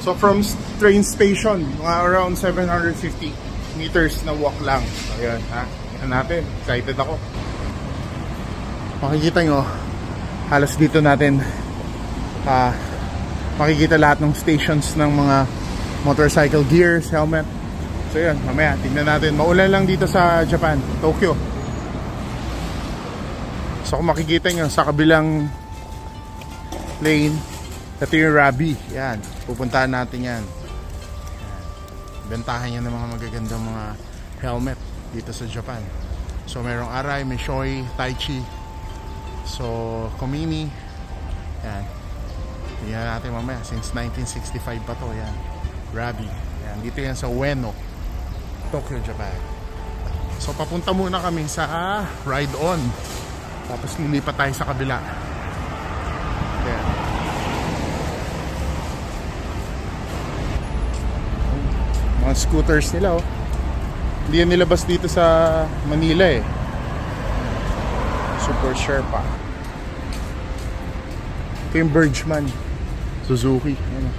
So from train station, mga around 750 meters na walk lang. Ayan ha, yan natin, excited ako. Makikita nyo, halos dito natin makikita lahat ng stations ng mga motorcycle gears, helmet. So yun, mamaya tingnan natin. Maulan lang dito sa Japan, Tokyo. So kung makikita nyo sa kabilang lane, ito yung Rabi. Yan, pupuntahan natin yan. Bentahan yan ng mga magagandang mga helmet dito sa Japan. So mayroong Arai, Meishoei, Taichi, so Komini. Yan, tingnan natin mamaya, since 1965 pa to. Yan, Rabi. Yan, dito yan sa Ueno, Tokyo, Japan. So papunta muna kami sa ride on, tapos lilipat tayo sa kabila. Yan. Mga scooters nila, oh. Hindi yan nilabas dito sa Manila eh. Super Sherpa. Ito yung Bergman Suzuki. Ayan.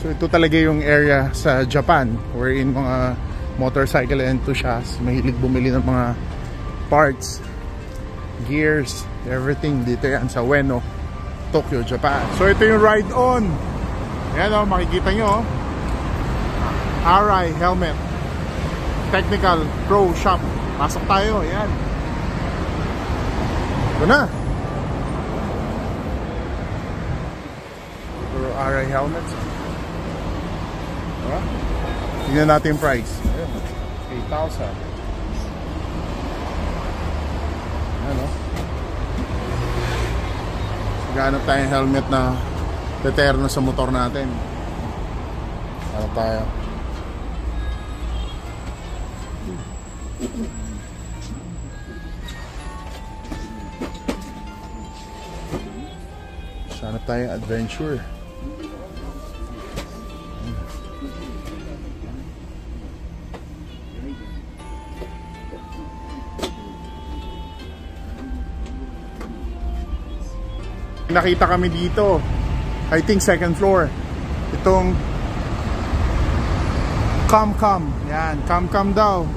So ito talaga yung area sa Japan wherein mga motorcycle enthusiasts mahilig bumili ng mga parts, gears, everything. Dito yan sa Ueno, Tokyo, Japan. So ito yung ride on. Ayan o, makikita nyo, Arai helmet, technical pro shop. Pasok tayo, ayan. Ito na. Pro Arai helmet. Diba? Tingnan natin yung price. Ayan, 8,000. Ayan o. Ganap tayong helmet na deterno sa motor natin. Ano tayo? Sana tayo adventure. Nakita kami dito, I think second floor, itong ComCom. Yan, ComCom daw,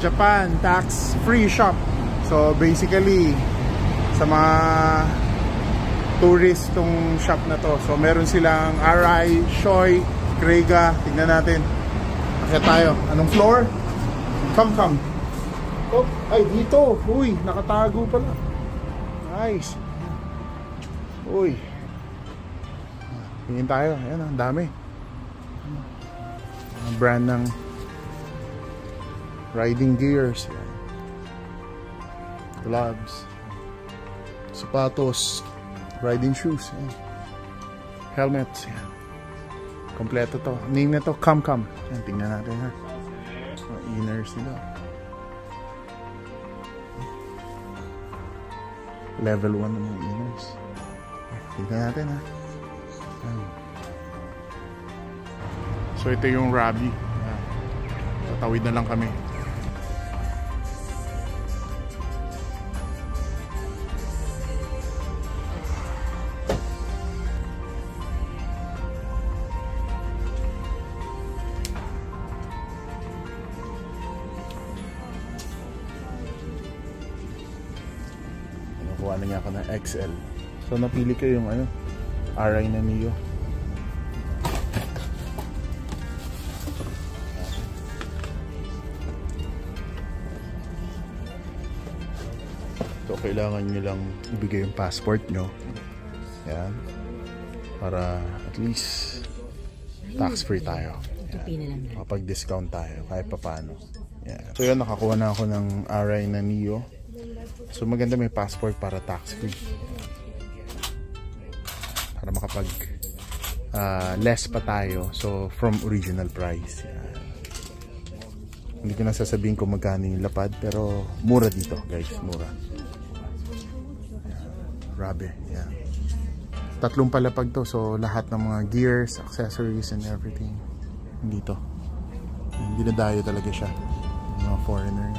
Japan tax free shop. So basically sa mga tourist tong shop na to. So meron silang Arai, Shoei, Krega. Tignan natin. Akit tayo. Anong floor? ComCom. Oh, ay dito. Uy, nakatago pala. Nice. Uy, tingin tayo. Ayan, ang dami. Ang brand ng riding gears. Ayan. Gloves, sapatos, riding shoes. Ayan. Helmets. Ayan. Kompleto to. Name na to, ComCom. Ayan, tingnan natin ha. Mga inners nila. Level 1 ng mga inners. Tignan natin ha. So ito yung Rabi. Tatawid na lang kami. Nakuha na niya ako ng XL. So napili ko yung ano, Arai na Neo. So kailangan nyo lang ibigay yung passport nyo. Yan. Para at least tax free tayo. Yan. Kapag-discount tayo kahit pa paano. Yan. So yun, nakakuha na ako ng Arai na Neo. So maganda may passport para tax free. Para makapag less pa tayo. So from original price. Yan. Hindi ko na sasabihin kung magkano yung lapad, pero mura dito guys, mura. Grabe, yan. 3 palapag to, so lahat ng mga gears, accessories and everything dito. Dinadayo talaga siya, mga foreigner.